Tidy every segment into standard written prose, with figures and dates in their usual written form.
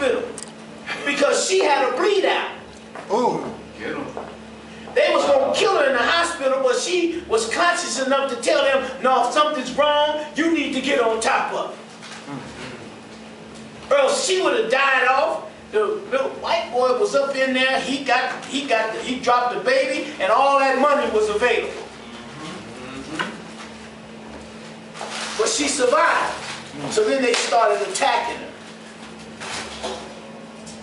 hospital because she had a bleed out. Ooh. Get him. They was going to kill her in the hospital, but she was conscious enough to tell them, no, if something's wrong, you need to get on top of it. Or else she would have died off. The little white boy was up in there, he dropped the baby, and all that money was available. But she survived. So then they started attacking her.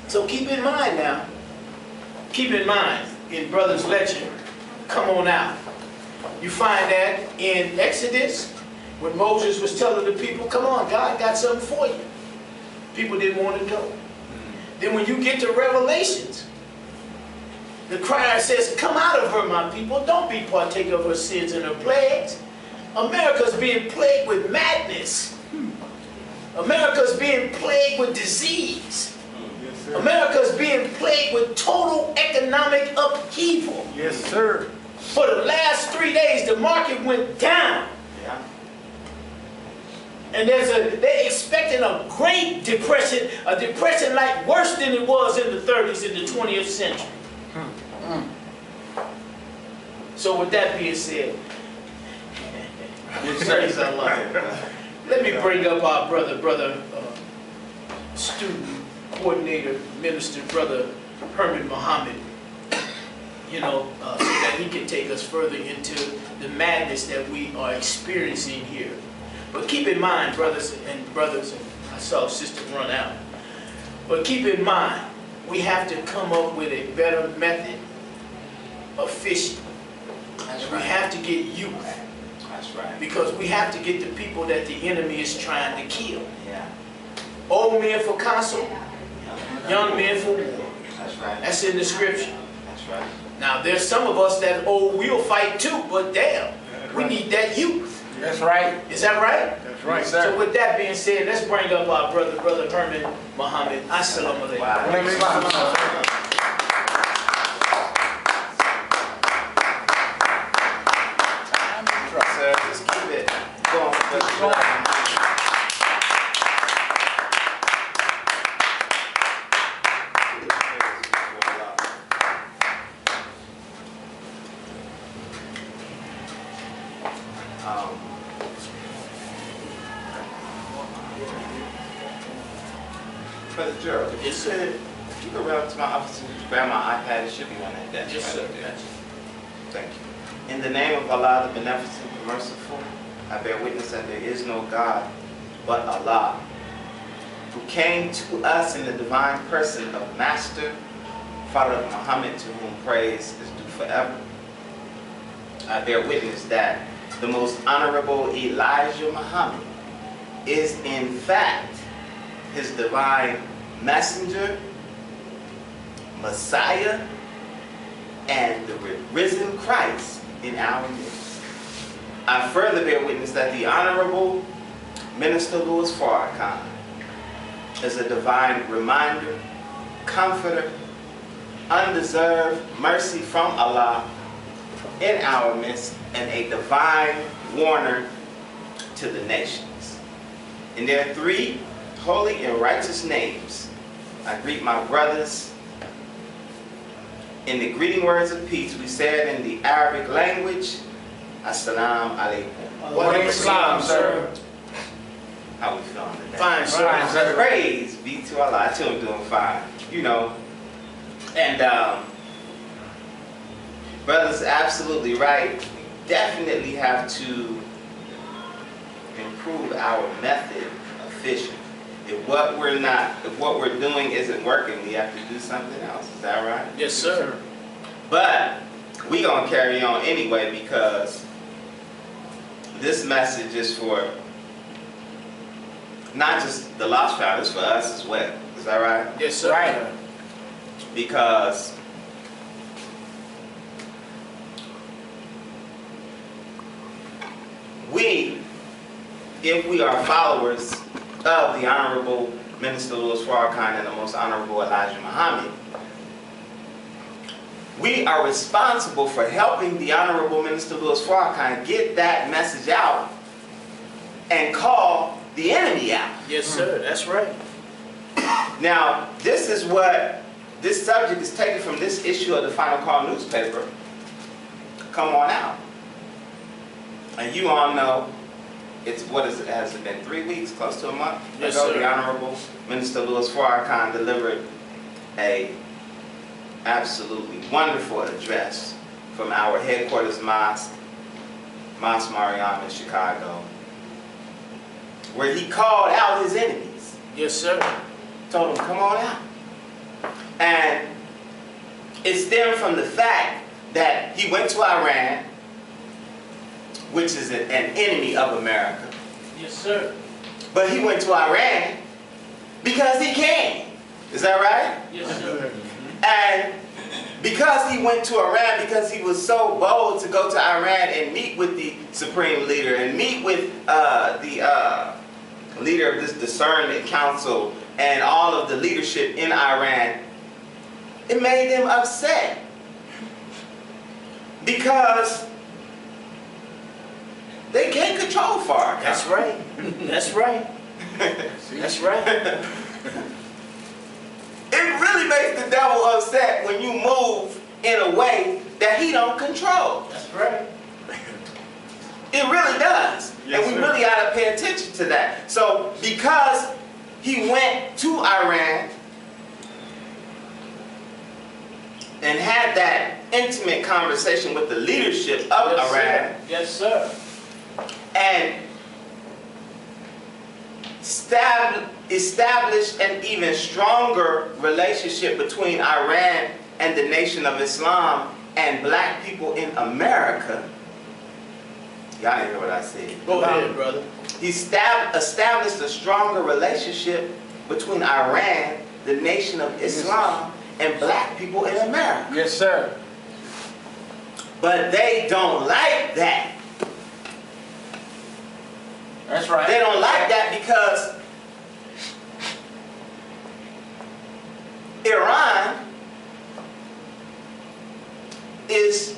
So keep in mind now, keep in mind, in Brother's Legend, come on out. You find that in Exodus, when Moses was telling the people, come on, God got something for you. People didn't want to go. Then when you get to Revelations, the crier says, come out of her, my people. Don't be partaker of her sins and her plagues. America's being plagued with madness. America's being plagued with disease. America's being plagued with total economic upheaval. Yes, sir. For the last 3 days, the market went down. Yeah. And they're expecting a great depression, a depression like worse than it was in the 30s in the 20th century. So with that being said, let me bring up our brother, student coordinator, minister, brother Herman Muhammad, you know, so that he can take us further into the madness that we are experiencing here. But keep in mind, brothers, and I saw sister run out, but keep in mind, we have to come up with a better method of fishing. We have to get youth. That's right. Because we have to get the people that the enemy is trying to kill. Yeah. Old men for counsel, young men for war. That's right. That's in the scripture. That's right. Now there's some of us that, oh, we'll fight too, but damn, we need that youth. That's right. Is that right? That's right, sir. So with that being said, let's bring up our brother Herman Muhammad. Assalamu alaikum. Wow. Just keep it going for the Brother Gerald, Yes, sir. if you could run up to my office and grab my iPad, it should be on that desk. Yes, sir. Right there. Thank you. In the name of Allah, the Beneficent, the Merciful, I bear witness that there is no God but Allah, who came to us in the divine person of Master, Father Muhammad, to whom praise is due forever. I bear witness that the most honorable Elijah Muhammad is in fact his divine messenger, Messiah, and the risen Christ in our midst. I further bear witness that the Honorable Minister Louis Farrakhan is a divine reminder, comforter, undeserved mercy from Allah in our midst, and a divine warner to the nations. In their three holy and righteous names, I greet my brothers in the greeting words of peace. We say it in the Arabic language. Assalamu alaikum. Wa alaikum salam, sir. How we feeling today? Fine, sir. Praise be to Allah. I too am doing fine. You know. And brother's absolutely right. We definitely have to improve our method of fishing. If what we're doing isn't working, we have to do something else. Is that right? Yes, sir. But we gonna carry on anyway, because this message is for not just the lost found, it's for us as well. Is that right? Yes, sir. Right. Because if we are followers of the Honorable Minister Louis Farrakhan and the Most Honorable Elijah Muhammad, we are responsible for helping the Honorable Minister Louis Farrakhan get that message out and call the enemy out. Yes, sir. That's right. Now, this subject is taken from this issue of the Final Call newspaper. Come on out. And you all know, has it been 3 weeks, close to a month Yes, ago, sir. the Honorable Minister Louis Farrakhan delivered a absolutely wonderful address from our headquarters mosque, Mosque Mariam in Chicago, where he called out his enemies. Yes, sir. Told them, come on out. And it stemmed from the fact that he went to Iran, which is an enemy of America. Yes, sir. But he went to Iran because he can. Is that right? Yes, sir. And because he went to Iran, because he was so bold to go to Iran and meet with the supreme leader and meet with the leader of this discernment council and all of the leadership in Iran, it made them upset. Because they can't control Farrakhan. That's right. That's right. That's right. It really makes the devil upset when you move in a way that he don't control. That's right. It really does. Yes, and we sir. really ought to pay attention to that. So because he went to Iran and had that intimate conversation with the leadership of Yes, Iran, sir. Yes, sir. and established an even stronger relationship between Iran and the Nation of Islam and black people in America. Y'all didn't hear what I said. Go ahead, brother. He established a stronger relationship between Iran, the Nation of Islam, and black people in America. Yes, sir. But they don't like that. That's right. They don't like that because Iran is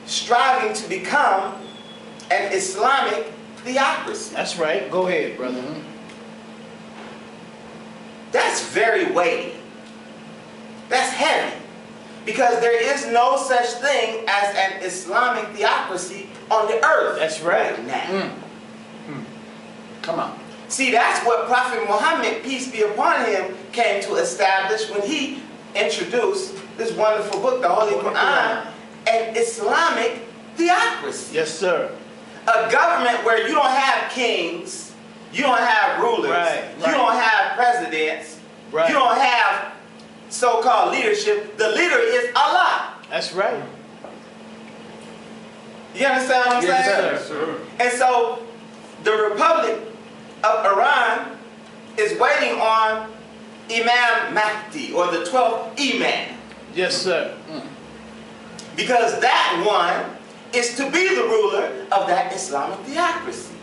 striving to become an Islamic theocracy. That's right. Go ahead, brother. That's very weighty. That's heavy. Because there is no such thing as an Islamic theocracy on the earth. That's right. Now. Come on. See, that's what Prophet Muhammad, peace be upon him, came to establish when he introduced this wonderful book, the Holy Quran, an Islamic theocracy. Yes, sir. A government where you don't have kings, you don't have rulers, Right, you right. don't have presidents, Right. you don't have so-called leadership. The leader is Allah. That's right. You understand what I'm Yes, saying? sir. Sir. And so the Republic of Iran is waiting on Imam Mahdi, or the 12th Imam, Yes, sir. because that one is to be the ruler of that Islamic theocracy.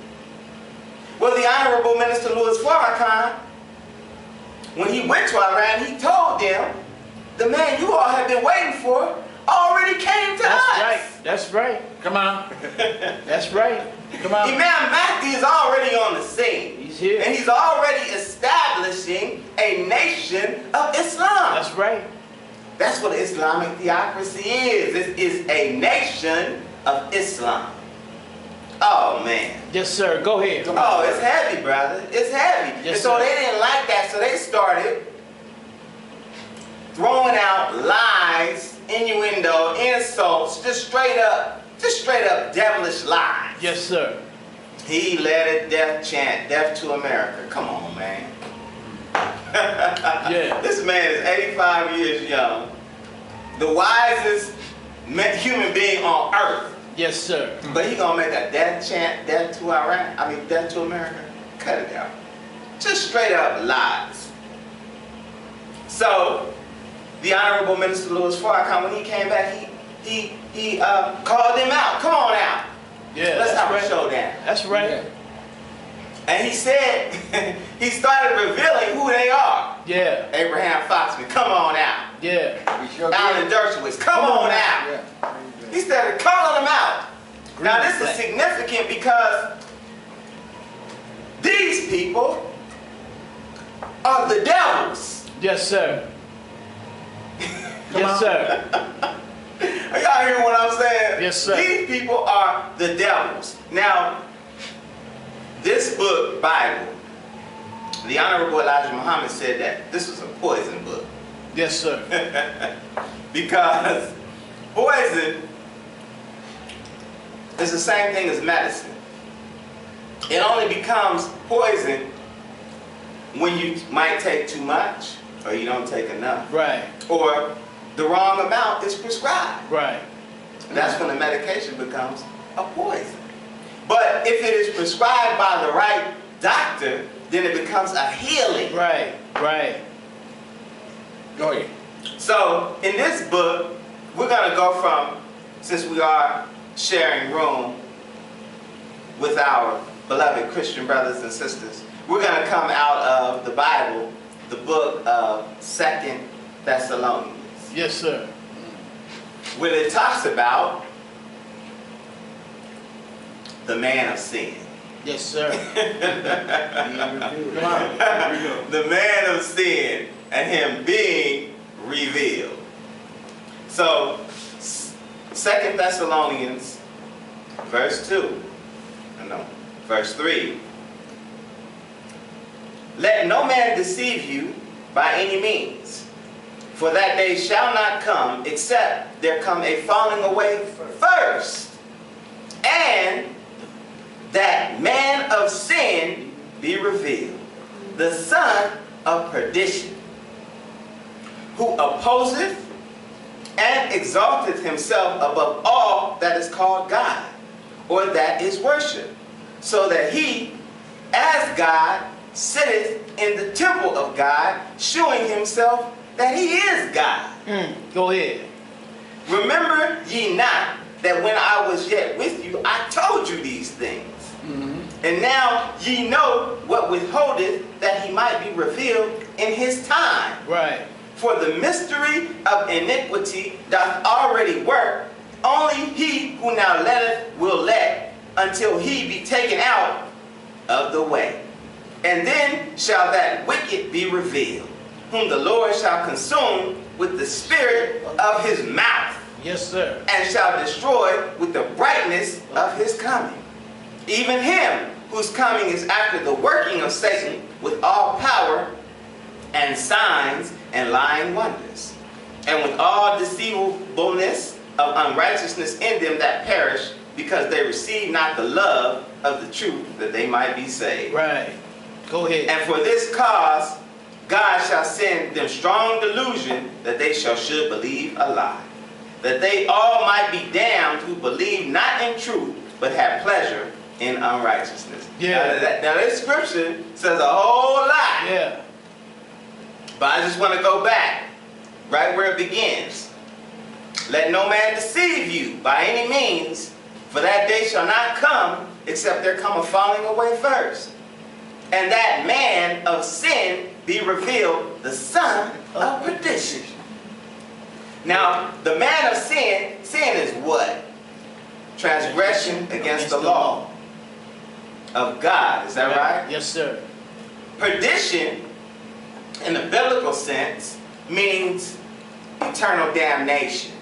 Well, the Honorable Minister Louis Farrakhan, when he went to Iran, he told them, the man you all have been waiting for already came to That's us. right. That's right. Come on. That's right. Come on. Imam Mahdi is already on the scene. He's here. And he's already establishing a nation of Islam. That's right. That's what Islamic theocracy is. It is a nation of Islam. Oh, man. Yes, sir. Go ahead. Oh, it's heavy, brother. It's heavy. Yes, and so sir. they didn't like that, so they started throwing out lies, innuendo, insults, just straight up devilish lies. Yes, sir. He led a death chant, death to America. Come on, man. Yeah. This man is 85 years young. The wisest human being on earth. Yes, sir. But he gonna make a death chant, death to Iran, death to America. Cut it out. Just straight up lies. So, the Honorable Minister Louis Farrakhan, when he came back, he called them out. Come on out. Yeah. Let's that's have right. a showdown. That's right. Yeah. And he said, he started revealing who they are. Yeah. Abraham Foxman, come on out. Yeah. We sure Alan did. Dershowitz, come on out. Yeah. He started calling them out. Now this is flag. significant because these people are the devils Yes, sir. Yes, sir. Are y'all hearing what I'm saying? Yes, sir. These people are the devils. Now, this book, Bible, the Honorable Elijah Muhammad said that this was a poison book. Yes, sir. Because poison is the same thing as medicine. It only becomes poison when you might take too much or you don't take enough. Right. Or the wrong amount is prescribed. Right. That's when the medication becomes a poison. But if it is prescribed by the right doctor, then it becomes a healing. Right. Right. Go ahead. So in this book, we're going to go from, since we are sharing room with our beloved Christian brothers and sisters, we're going to come out of the Bible, the book of 2 Thessalonians. Yes, sir. Where it talks about the man of sin. Yes, sir. Come on. Here we go. The man of sin and him being revealed. So, 2 Thessalonians, verse 3. Let no man deceive you by any means, for that day shall not come, except there come a falling away first, and that man of sin be revealed, the son of perdition, who opposeth and exalteth himself above all that is called God, or that is worship, so that he, as God, sitteth in the temple of God, shewing himself that he is God. Go ahead. Remember ye not that when I was yet with you, I told you these things. And now ye know what withholdeth, that he might be revealed in his time. Right. For the mystery of iniquity doth already work. Only he who now letteth will let, until he be taken out of the way. And then shall that wicked be revealed, whom the Lord shall consume with the spirit of his mouth. Yes, sir. And shall destroy with the brightness of his coming. Even him whose coming is after the working of Satan with all power and signs and lying wonders, and with all deceivableness of unrighteousness in them that perish, because they receive not the love of the truth, that they might be saved. Right. Go ahead. And for this cause God shall send them strong delusion, that they should believe a lie, that they all might be damned who believe not in truth, but have pleasure in unrighteousness. Yeah. Now this scripture says a whole lot. Yeah. But I just want to go back right where it begins. Let no man deceive you by any means, for that day shall not come, except there come a falling away first, and that man of sin be revealed, the son of perdition. Now, the man of sin is what? Transgression against the law of God. Is that right? Yes, sir. Perdition, in the biblical sense, means eternal damnation.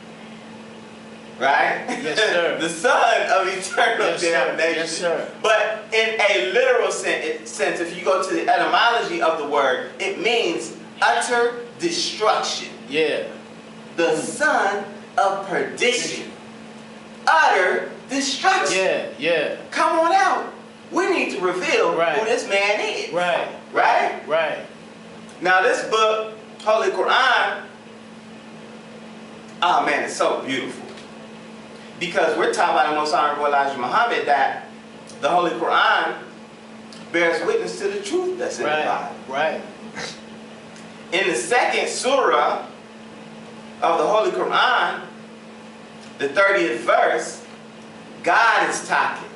Right? Yes, sir. The son of eternal Yes, sir. damnation. Yes, sir. But in a literal sense, if you go to the etymology of the word, it means utter destruction. Yeah. The son of perdition. Utter destruction. Yeah. Yeah. Come on out. We need to reveal Right. who this man is. Right. Right? Right. Now this book, Holy Quran, oh man, it's so beautiful. Because we're taught by the Most Honorable Elijah Muhammad that the Holy Quran bears witness to the truth that's in the Bible. Right. In the second surah of the Holy Quran, the 30th verse, God is talking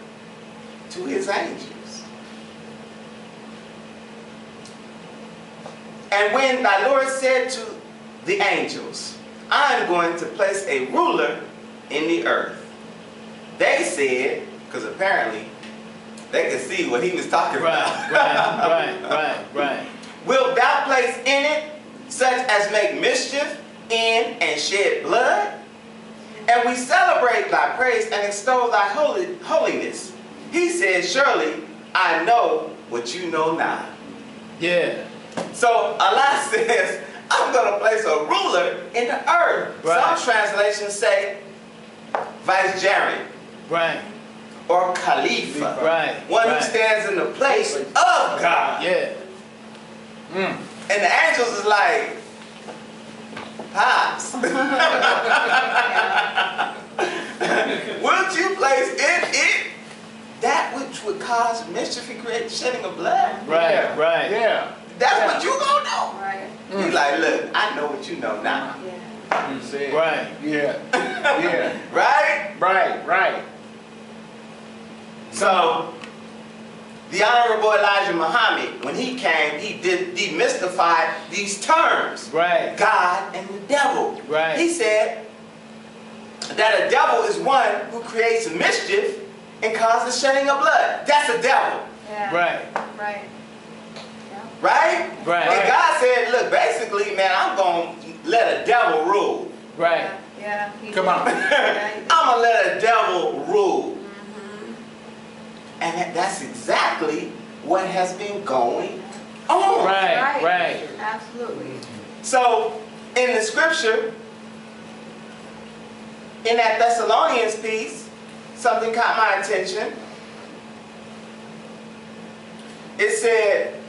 to his angels. And when thy Lord said to the angels, I am going to place a ruler in the earth, they said, because apparently they could see what he was talking about. Right. Wilt thou place in it such as make mischief in and shed blood? And we celebrate thy praise and extol thy holiness. He said, surely I know what you know not. Yeah. So Allah says, I'm going to place a ruler in the earth. Right. Some translations say vicegerent. Right. Or Khalifa. Right. One right. who stands in the place of God. Yeah. And the angels is like, Pops. Would you place in it that which would cause mischief and create the shedding of blood? Right, Yeah. right. Yeah. That's what you gonna know. Right. He's like, look, I know what you know now. Yeah. You said. Right. Yeah. Yeah. Right? Right. Right. So, the Honorable Elijah Muhammad, when he came, he demystified these terms. Right. God and the devil. Right. He said that a devil is one who creates mischief and causes the shedding of blood. That's a devil. Yeah. Right. Right. Yeah. Right? Right. And God said, look, basically, man, I'm going to let a devil rule. Right. Yeah. He Come did. on. Yeah, he did. I'm going to let a devil rule. And that's exactly what has been going on. Right. Right. Absolutely. So, in the scripture, in that Thessalonians piece, something caught my attention. It said,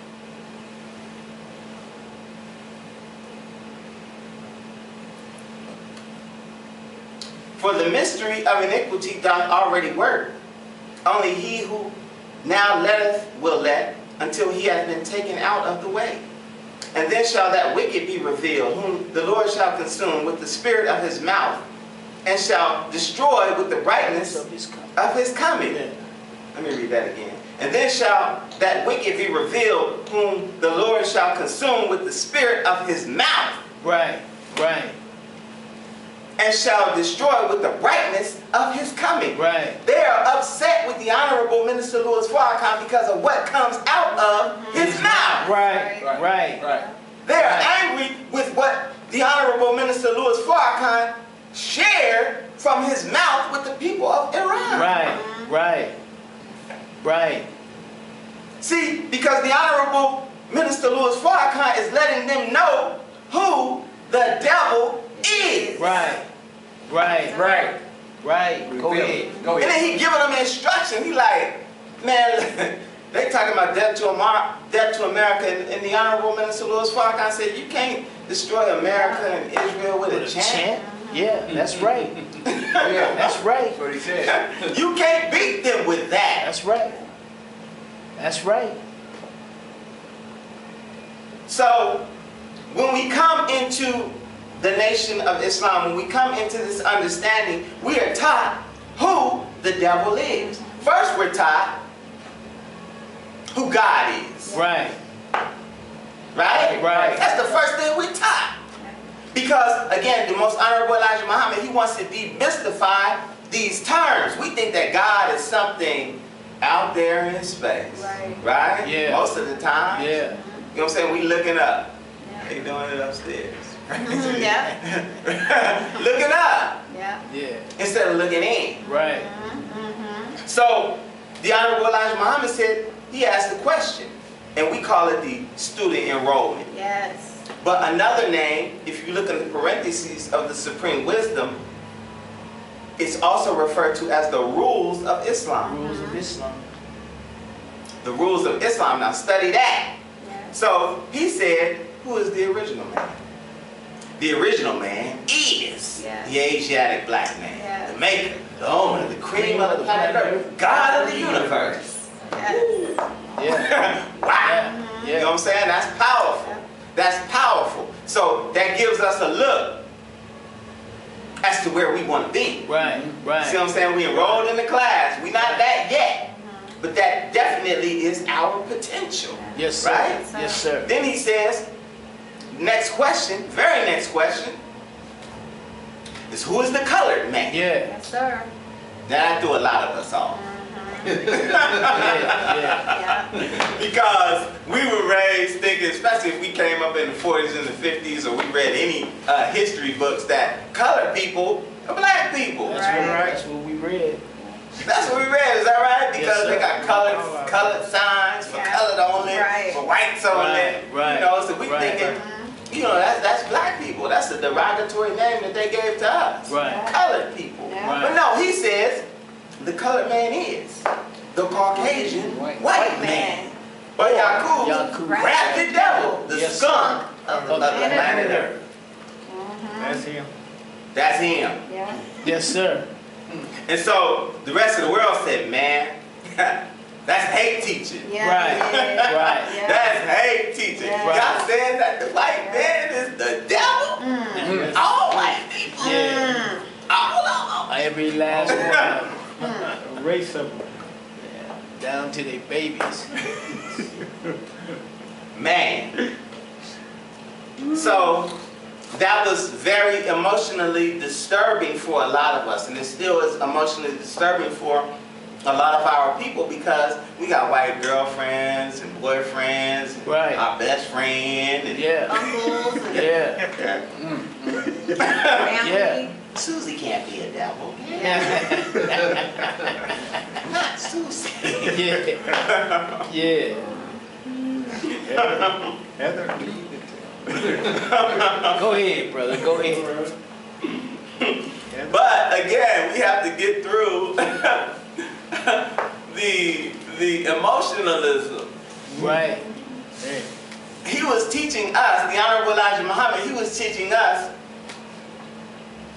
for the mystery of iniquity doth already work. Only he who now letteth will let, until he hath been taken out of the way. And then shall that wicked be revealed, whom the Lord shall consume with the spirit of his mouth, and shall destroy with the brightness of his coming. Let me read that again. And then shall that wicked be revealed, whom the Lord shall consume with the spirit of his mouth. Right. Right. And shall destroy with the brightness of his coming. Right. They are upset with the Honorable Minister Louis Farrakhan because of what comes out of his mouth. Right. Right. Right. Right. They are angry with what the Honorable Minister Louis Farrakhan shared from his mouth with the people of Iran. Right. Right. Right. See, because the Honorable Minister Louis Farrakhan is letting them know who the devil is. Right. Right. Right. Right. Go ahead. Go And ahead. then he giving them instruction. He like, man, they talking about death to America, and the Honorable Minister Louis Farrakhan said, you can't destroy America and Israel with a chant. Yeah, that's right. Yeah. That's right. That's what he said. You can't beat them with that. That's right. That's right. So, when we come into the nation of Islam, when we come into this understanding, we are taught who the devil is. First, we're taught who God is. Right. Right? Right. That's the first thing we're taught. Because, again, the most honorable Elijah Muhammad, he wants to demystify these terms. We think that God is something out there in space. Right. Right? Yeah. Most of the time. Yeah. You know what I'm saying? We looking up. Yeah. They doing it upstairs. Yeah. Looking up Yeah. Yeah. instead of looking in. Right. So, the Honorable Elijah Muhammad said, he asked the question. And we call it the student enrollment. Yes. But another name, if you look in the parentheses of the Supreme Wisdom, it's also referred to as the rules of Islam. Rules of Islam. The rules of Islam. Now study that. Yes. So he said, who is the original man? The original man is Yes. the Asiatic black man. Yes. The maker, the owner, the cream of the planet Earth, God of the universe. Yes. Yeah. Wow. Yeah. You know what I'm saying? That's powerful. That's powerful. So that gives us a look as to where we want to be. Right. Right. See what I'm saying? We enrolled in the class. We're not that yet. But that definitely is our potential. Yes, sir. Right? Yes, sir. Then he says, next question, very next question, is who is the colored man? Yeah. Yes, sir. That threw a lot of us off. Yeah. Yeah. Yeah. Because we were raised thinking, especially especially if we came up in the 40s and the 50s, or we read any history books, that colored people are black people. That's Right. right. That's what we read. That's what we read, is that right? Yes, Because sir. they got colored signs for Yeah. colored only, Right. for whites only. Right. You know, so we Right. thinking, you know, that's black people. That's a derogatory name that they gave to us. Right. Colored people. Yeah. Right. But no, he says the colored man is the Caucasian white man. But Yakub, Yakub. grafted devil, the Yes, skunk of the planet Earth. That's him. That's him. Yeah. Yes, sir. And so the rest of the world said, man, that's hate teaching. Yeah. Right. Yeah. Right. Yeah. That's hate teaching. Yeah. God said that the white man is the devil. Mm. All white people. Yeah. All of them. Every last one of them. A race of them. Down to their babies. Man. So that was very emotionally disturbing for a lot of us, and it still is emotionally disturbing for a lot of our people, because we got white girlfriends and boyfriends, and Right. our best friend, and Yeah. Uncles and Yeah. family. Yeah. Susie can't be a devil. Not Susie. Yeah. Yeah. Heather. Go ahead, brother. Go ahead. But again, we have to get through the emotionalism. Right. Hey. He was teaching us, the Honorable Elijah Muhammad, he was teaching us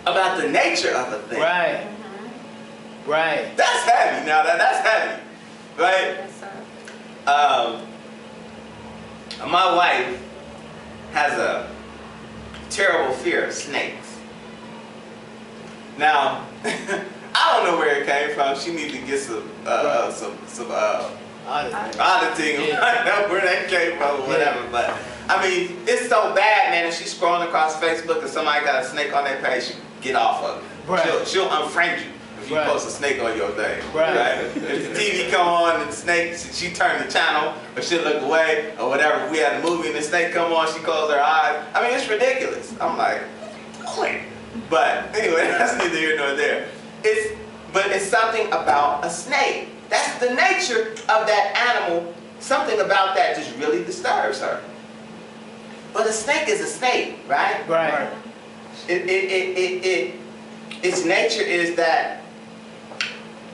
about the nature of a thing. Right. Right. That's heavy now, that's heavy, right? Yes, sir. My wife has a terrible fear of snakes. Now, I don't know where it came from. She needs to get some auditing, Yeah. find out where that came from or whatever. But I mean, it's so bad, man. If she's scrolling across Facebook and somebody got a snake on their page, get off of it. Right. She'll unfriend you if you Right. post a snake on your thing. Right. If the TV come on and the snake, she turn the channel or she'll look away or whatever. If we had a movie and the snake come on, she close her eyes. I mean, it's ridiculous. I'm like, wait. But anyway, that's neither here nor there. But it's something about a snake. That's the nature of that animal. Something about that just really disturbs her. But a snake is a snake, right? Right. Its nature is that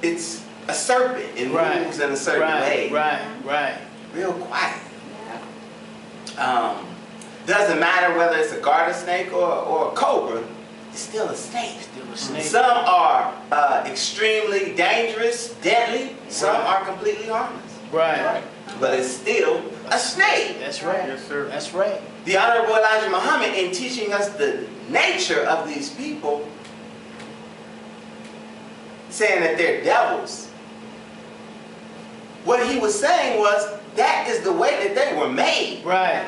it's a serpent. It Right. moves in a certain way. Right. Right. Real quiet. Yeah. Doesn't matter whether it's a garter snake or a cobra, it's still a snake. Still a snake. Some are extremely dangerous, deadly. Some are completely harmless. Right. But it's still a snake. That's right. Yes, sir. That's right. The Honorable Elijah Muhammad, in teaching us the nature of these people, saying that they're devils, what he was saying was that is the way that they were made. Right.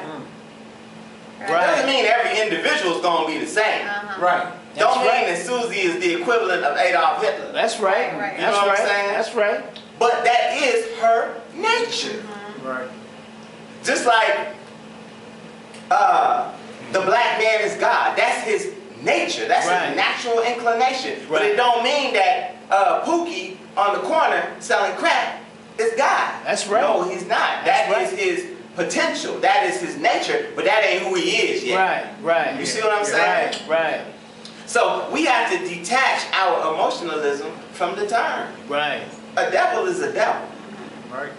It Right. doesn't mean every individual is going to be the same. Uh-huh. Right. Don't mean right. that Susie is the equivalent of Adolf Hitler. That's right. Right. You know That's what I'm right. saying? That's right. But that is her nature. Right. Just like the black man is God. That's his nature. That's Right. his natural inclination. But Right. it don't mean that Pookie on the corner selling crack is God. That's right. No, he's not. That's That is right. his potential. That is his nature. But that ain't who he is yet. Right. Right. You see what I'm saying? Right. Right. So we have to detach our emotionalism from the term. Right. A devil is a devil. Right.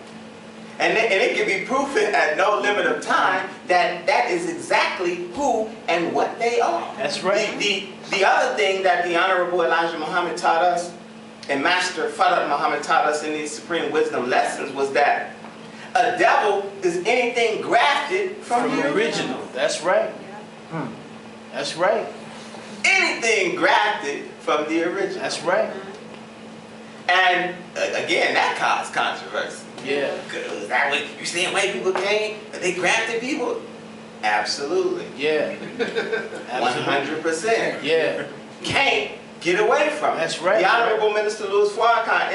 And it can be proven at no limit of time that that is exactly who and what they are. That's right. The other thing that the Honorable Elijah Muhammad taught us, and Master Farad Muhammad taught us in these Supreme Wisdom lessons, was that a devil is anything grafted from the original. That's right. Yeah. That's right. Anything grafted from the original. That's right. And again, that caused controversy. Yeah. Is that what you saying? White people came, but they grafted people? Absolutely. Yeah. 100%. Yeah. Can't get away from it. That's right. The Honorable Minister Louis Farrakhan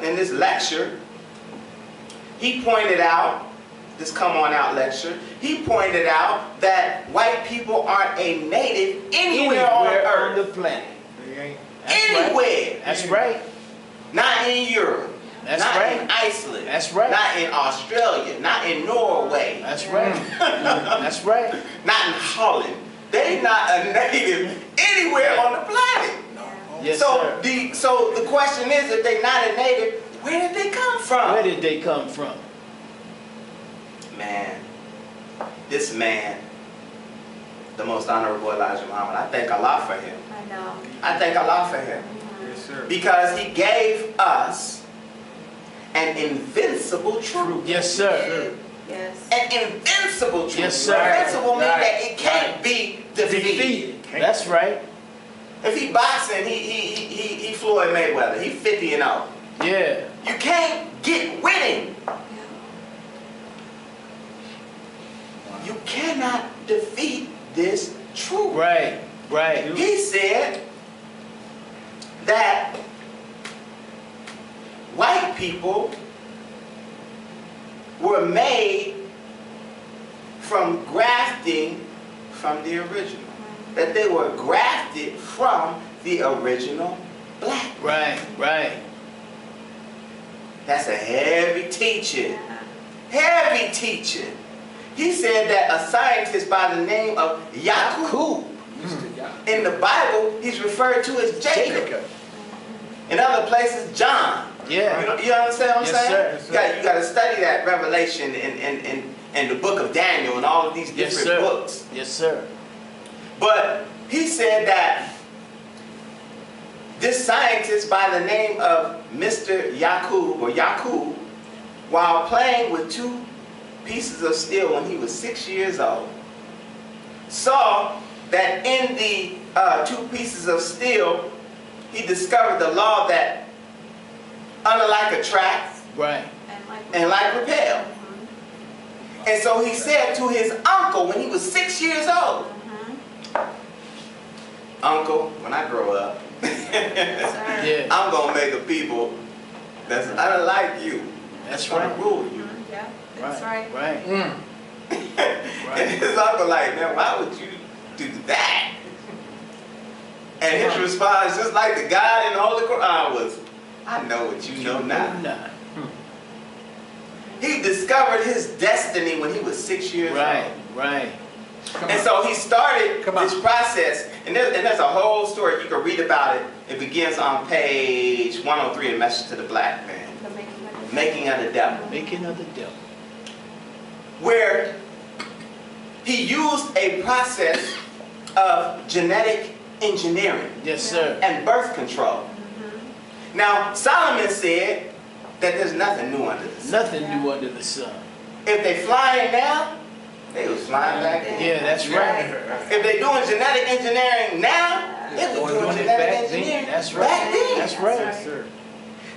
in this lecture, he pointed out this Come On Out lecture, he pointed out that white people aren't a native anywhere on on the earth. planet. That's Anywhere. Right. That's right. Not in Europe. That's not right. in Iceland. That's right. Not in Australia. Not in Norway. That's right. That's right. Not in Holland. They not a native anywhere on the planet. Yes, so sir. so the question is, if they're not a native, where did they come from? Where did they come from? Man, this man, the most honorable Elijah Muhammad, I thank Allah for him. I know. I thank Allah for him. Yes, sir. Because he gave us an invincible truth. Yes, sir. Yes. An invincible truth. Yes, sir. Invincible means Right. that it can't be defeated. That's right. If he boxing, he Floyd Mayweather. He 50-0. Yeah. You can't get winning. You cannot defeat this truth. Right. Right. He said that white people were made from grafting from the original. That they were grafted from the original black. Right. Right. That's a heavy teaching. Heavy teaching. He said that a scientist by the name of Yakub, in the Bible, he's referred to as Jacob. In other places, John. Yeah. You understand what I'm Yes, saying? sir. Yes, sir. You got to study that Revelation and the book of Daniel and all of these Yes, different sir. books. Yes, sir. But he said that this scientist by the name of Mr. Yakub, while playing with two pieces of steel when he was 6 years old, saw that in the two pieces of steel, he discovered the law that unlike attract Right. and like repel. And so he said to his uncle when he was 6 years old, Uncle, when I grow up, Yeah. I'm going to make a people that's unlike you. That's going right. to rule you. Yeah, that's right. Right. And his uncle like, man, why would you do that? And his response, just like the God in the Holy Quran, was, I know what you know now. Nah. He discovered his destiny when he was 6 years Right. old. Right. And so he started Come on. this process, and there's a whole story, you can read about it. It begins on page 103 in Message to the Black Man, Making of the Devil, Making of the devil. where he used a process of genetic engineering Yes, sir. and birth control. Now, Solomon said that there's nothing new under the sun. Nothing new under the sun. If they flying now, they was flying back then. Yeah, that's right. If they doing genetic engineering now, they was doing Doing it genetic back then. engineering That's back right. then. That's right. Yes, sir.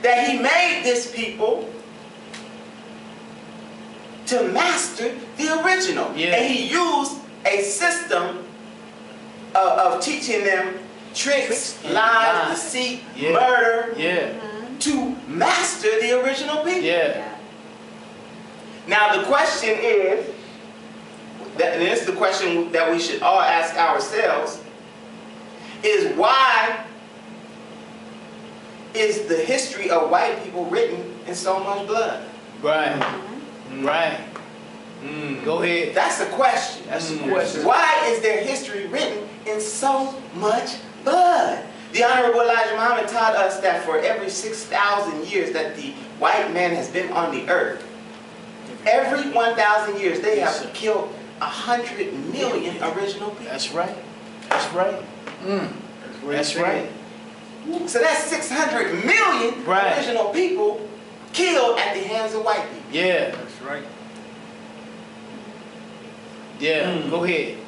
That he made this people to master the original. Yeah. And he used a system of teaching them tricks, and lies, lies. deceit, Yeah. murder, Yeah. to master the original people. Yeah. Now the question is, and this is the question that we should all ask ourselves, is why is the history of white people written in so much blood? Right. Right. Go ahead. That's the question. That's the question. Why is their history written in so much blood? The Honorable Elijah Muhammad taught us that for every 6,000 years that the white man has been on the earth, every 1,000 years they Yes, have sir. killed 100 million original people. That's right. That's right. That's right. So that's 600 million Right. original people killed at the hands of white people. Yeah. That's right. Yeah. Go ahead.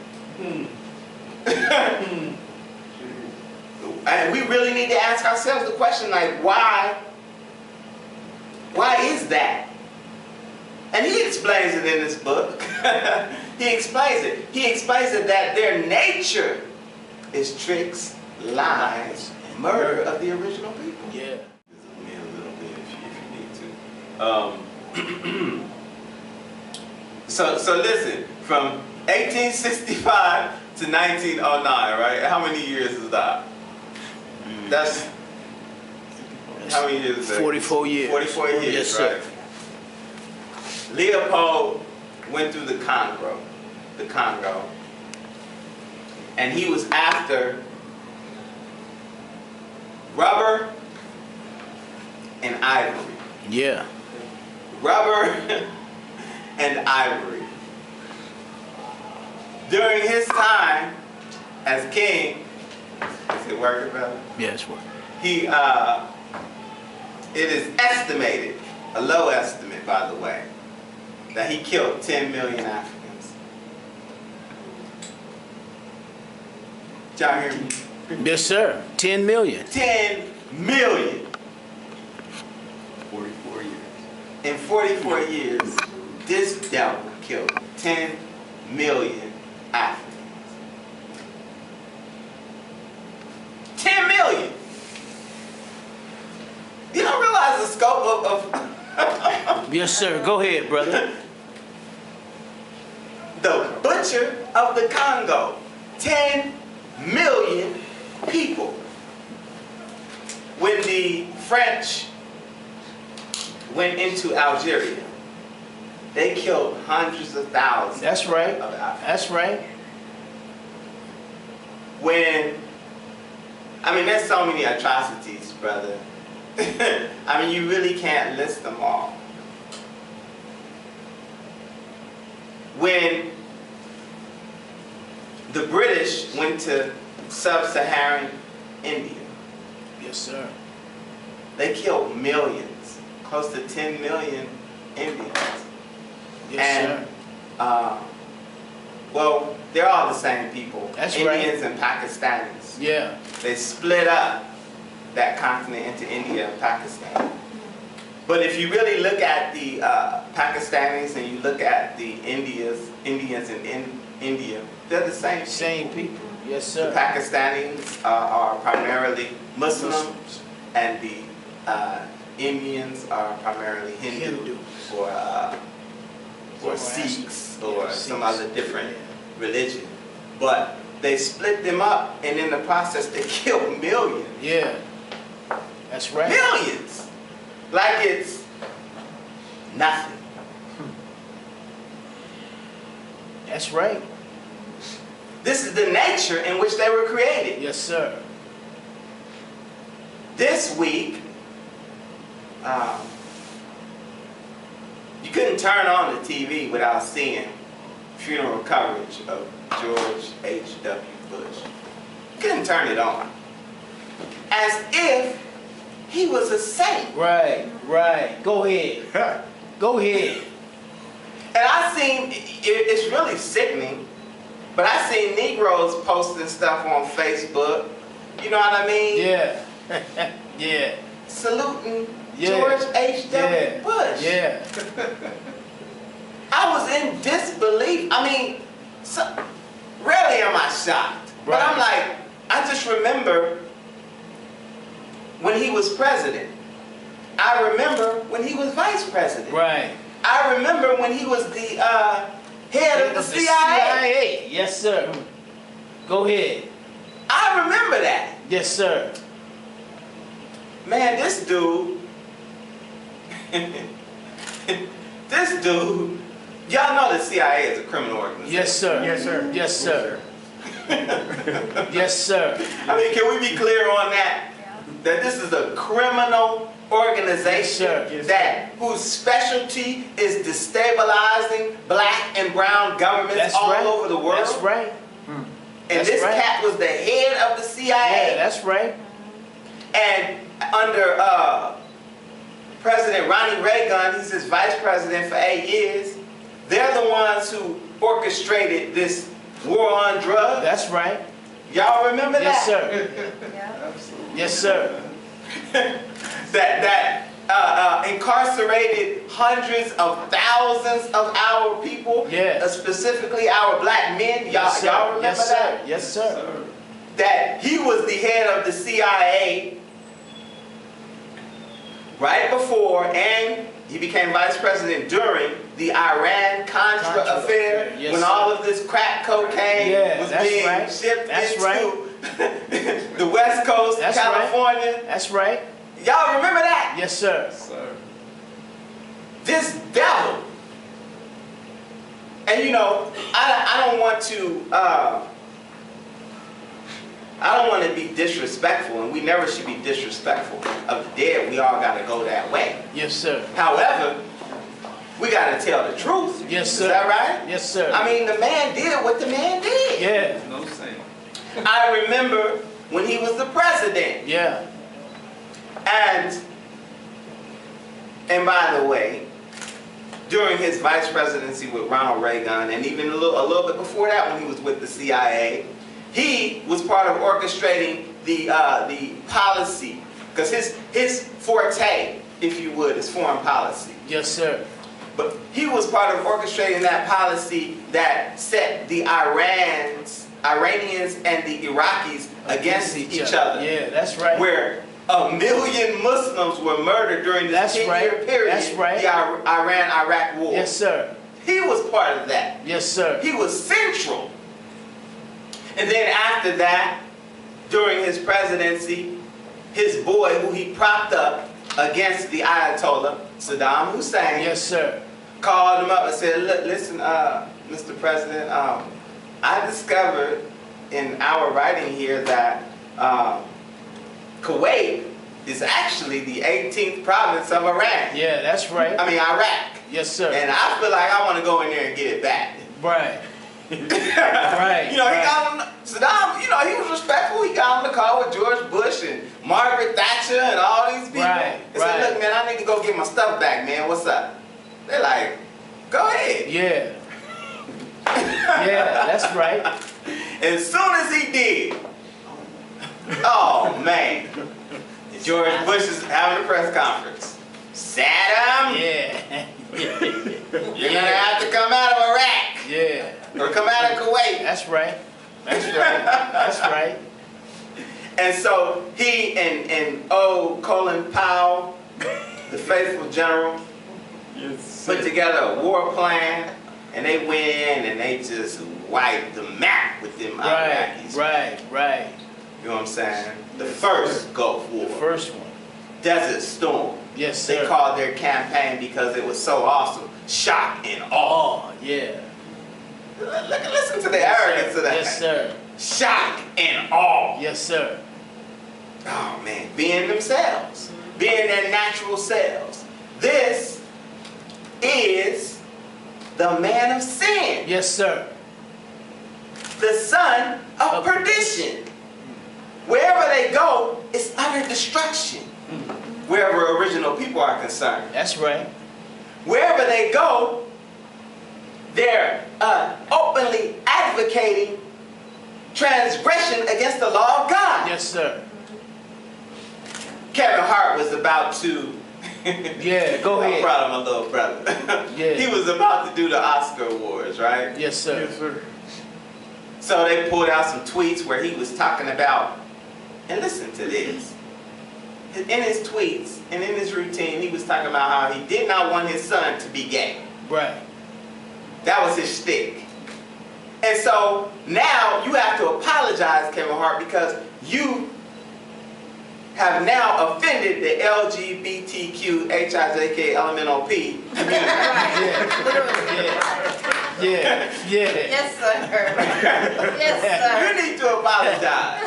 And we really need to ask ourselves the question, like, why is that? And he explains it in this book. He explains it. He explains it that their nature is tricks, lies, and murder of the original people. Yeah. Zoom in a little bit if you need to. So listen, from 1865 to 1909, right? How many years is that? That's how many years is that? 44 years. 44 years, Yes, sir. right? Leopold went through the Congo, and he was after rubber and ivory. Yeah. Rubber and ivory. During his time as king, is it working, brother? Yes, what? It is estimated, a low estimate by the way, that he killed 10 million Africans. Did y'all hear me? Yes, sir. 10 million. 10 million. 44 years. In 44 years, this devil killed 10 million Africans. 10 million! You don't realize the scope of Yes, sir. Go ahead, brother. the butcher of the Congo. 10 million people. When the French went into Algeria, they killed hundreds of thousands. That's right. Of Africans. That's right. There's so many atrocities, brother. You really can't list them all. When the British went to sub-Saharan India, Yes, sir. they killed millions, close to 10 million Indians. Yes, sir. Well, they're all the same people. That's right. Indians and Pakistanis. Yeah. They split up that continent into India and Pakistan. But if you really look at the Pakistanis and you look at the Indians in India, they're the same people. Same people. Yes, The sir. Pakistanis are primarily Muslims, and the Indians are primarily Hindu. or Sikhs or some other different religion. But they split them up, and in the process they killed millions. Yeah. That's right. Millions! Like it's nothing. That's right. This is the nature in which they were created. Yes, sir. This week, you couldn't turn on the TV without seeing funeral coverage of George H.W. Bush. You couldn't turn it on. As if he was a saint. Right, right. Go ahead. Go ahead. And I seen, it's really sickening, but I seen Negroes posting stuff on Facebook. You know what I mean? Yeah. Yeah. Saluting Yeah. George H.W. Bush. Yeah. I was in disbelief. Rarely am I shocked. But Right. I'm like, I just remember when he was president. I remember when he was vice president. Right. I remember when he was the head of the CIA. Yes, sir. Go ahead. I remember that. Yes, sir. Man, this dude, y'all know the CIA is a criminal organization. Yes, sir. Yes, sir. Yes, sir. Yes, sir. Can we be clear on that? That this is a criminal organization Yes, that whose specialty is destabilizing black and brown governments That's all right. over the world. That's right. And That's this right. cat was the head of the CIA. Yeah, that's right. And under President Ronnie Reagan, he's his vice president for 8 years. They're the ones who orchestrated this war on drugs. That's right. Y'all remember Yes, that? sir. Yeah. Yes, sir. that incarcerated hundreds of thousands of our people, Yes. Specifically our black men. Y'all, Yes, sir. y'all remember Yes, that? sir. Yes, sir. That he was the head of the CIA right before, and he became vice president during the Iran-Contra affair, yes, when sir. all of this crack cocaine was that's being right. shipped That's into the West Coast, That's California. Right. That's right. Y'all remember that? Yes, sir. Sir. This devil. And you know, I don't want to be disrespectful, and we never should be disrespectful of the dead. We all got to go that way. Yes, sir. However, we got to tell the truth. Yes, sir. Is that right? Yes, sir. I mean, the man did what the man did. Yeah. No saying. I remember when he was the president. Yeah. And by the way, during his vice presidency with Ronald Reagan, and even a little bit before that when he was with the CIA, he was part of orchestrating the policy, because his forte, if you would, is foreign policy. Yes, sir. But he was part of orchestrating that policy that set the Iranians and the Iraqis against each other. Yeah, that's right. Where 1 million Muslims were murdered during this 10-year period. That's right. The Iran-Iraq war. Yes, sir. He was part of that. Yes, sir. He was central. And then after that, during his presidency, his boy, who he propped up against the Ayatollah, Saddam Hussein, Yes, sir. called him up and said, "Look, listen, Mr. President, I discovered in our writing here that Kuwait is actually the 18th province of Iran. Yeah, that's right. I mean, Iraq. Yes, sir. And I feel like I want to go in there and get it back." Right. Right. You know, right. he got on, Saddam, you know, he was respectful. He got on the call with George Bush and Margaret Thatcher and all these people. Right, And said, "Look, man, I need to go get my stuff back, man. What's up?" They're like, "Go ahead." Yeah. Yeah, that's right. As soon as he did, oh man, George Bush is having a press conference. Saddam, Yeah. you're gonna have to come out of Iraq Yeah. or come out of Kuwait. That's right. That's right. That's right. And so he and Colin Powell, the faithful general, put together a war plan, and they went in and they just wiped the map with them Iraqis. Right. You know what I'm saying? The first Gulf War. The first one. Desert Storm. Yes, sir. They called their campaign because it was so awesome. Shock and awe. Oh, yeah. Listen to the arrogance of that. Yes, sir. Shock and awe. Yes, sir. Oh man, being themselves, being their natural selves. This is the man of sin, Yes, sir. the son of perdition. Wherever they go, it's utter destruction. Wherever original people are concerned. That's right. Wherever they go, they're openly advocating transgression against the law of God. Yes, sir. Kevin Hart was about to. Yeah, go I'm ahead. proud of my little brother. Yeah. He was about to do the Oscar Awards, right? Yes, sir. Yes, sir. So they pulled out some tweets where he was talking about, and listen to this. In his tweets and in his routine, he was talking about how he did not want his son to be gay. Right. That was his shtick. And so now you have to apologize, Kevin Hart, because you have now offended the LGBTQ HIJK LMNOP community. Yeah. Yes, sir. Yes, sir. You need to apologize.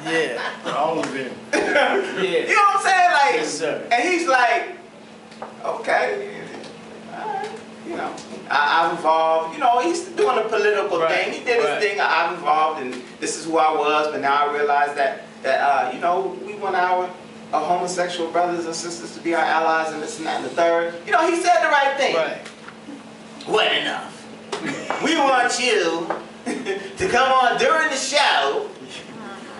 Yeah. All of them. You know what I'm saying? Like, Yes, sir. and he's like, okay, all right, you know, I've evolved. You know, he's doing a political Right, thing. He did his right. thing. I've evolved, and this is who I was. But now I realize that you know, we want our homosexual brothers and sisters to be our allies, and this and that and the third. You know, he said the right thing. Right. What enough? We want you to come on during the show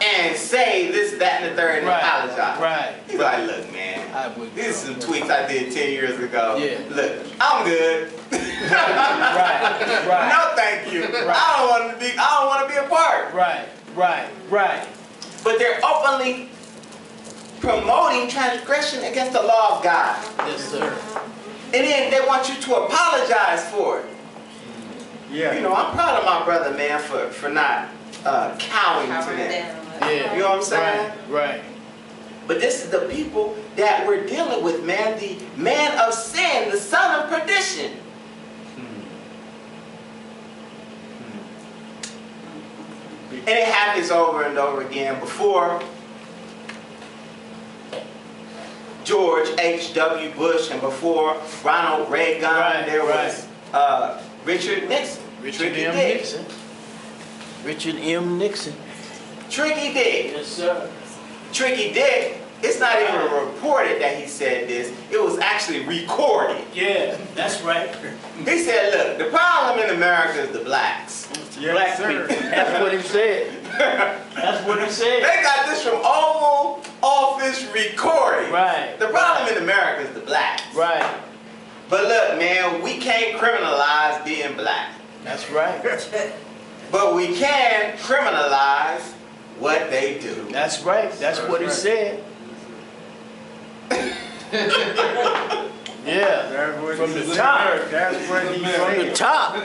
and say this, that, and the third and apologize. Right. He's like, look, man, I would. these are some tweets I did 10 years ago. Yeah. Look, I'm good. Right. No, thank you. Right. I don't want to be a part. Right. But they're openly promoting transgression against the law of God. Yes, sir. And then they want you to apologize for it. Yeah. You know, I'm proud of my brother, man, for not cowing to Cover that. down. Yeah. You know what I'm saying? Right. But this is the people that we're dealing with, man. The man of sin, the son of perdition. And it happens over and over again. Before George H.W. Bush and before Ronald Reagan, Right, there right. was Richard Nixon. Richard Tricky M. Dick. Nixon. Richard M. Nixon. Tricky Dick. Yes, sir. Tricky Dick, it's not even reported that he said this. It was actually recorded. Yeah, that's right. He said, look, the problem in America is the blacks. Yes, Black sir. people. That's what he said. That's what he said. They got this from Oval Office recording. Right. The problem in America is the blacks. Right. But look, man, we can't criminalize being black. That's right. But we can criminalize what they do. That's right. That's what he said. Yeah. That's what From he the said. top. That's what he From the said. top.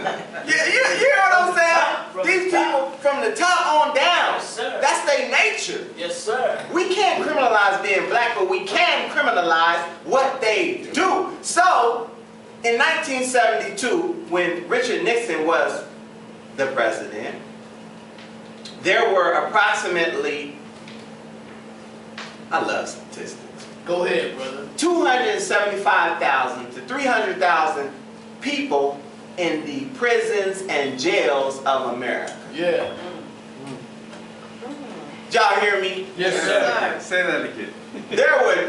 You hear what I'm saying? From the These top. people from the top on down, Yes, sir. that's their nature. Yes, sir. We can't criminalize being black, but we can criminalize what they do. So, in 1972, when Richard Nixon was the president, there were approximately, I love statistics, Go ahead, brother. 275,000 to 300,000 people in the prisons and jails of America. Yeah. Did y'all hear me? Yes, sir. Say that again. There were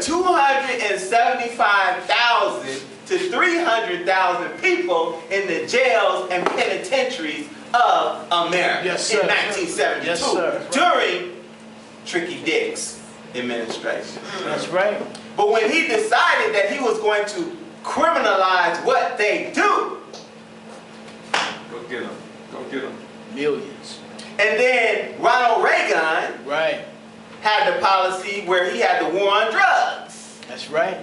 275,000 to 300,000 people in the jails and penitentiaries of America Yes, sir. in 1972 Yes, sir. during Tricky Dick's administration. That's right. But when he decided that he was going to criminalize what they do, Go get him. Go get him. Millions. and then Ronald Reagan Right. had the policy where he had the war on drugs. That's right.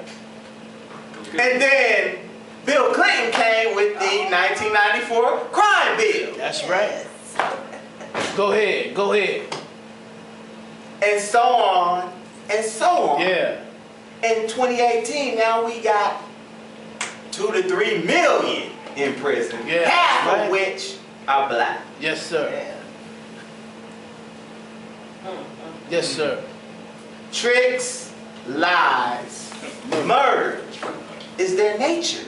Go get him. And then Bill Clinton came with the 1994 crime bill. That's right. Go ahead. Go ahead. And so on and so on. Yeah. In 2018, now we got 2 to 3 million in prison. Yeah, half right. of which are black. Yes, sir. Yes, sir. Tricks, lies, murder is their nature.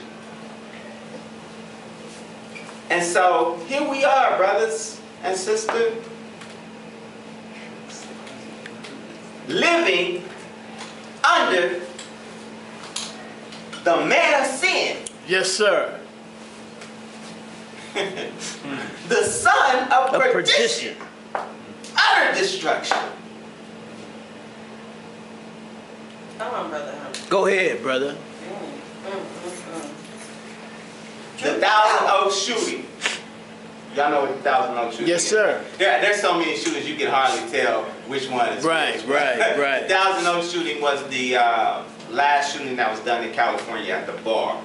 And so here we are, brothers and sisters, living under the man of sin, Yes, sir. the son of A perdition, utter destruction. Come on, brother. Go ahead, brother. The Thousand Oaks shooting. Y'all know what the Thousand Oaks shooting Yes, is? sir. There's so many shootings you can hardly tell which one is Right, which. right, right. The Thousand Oaks shooting was the last shooting that was done in California at the bar.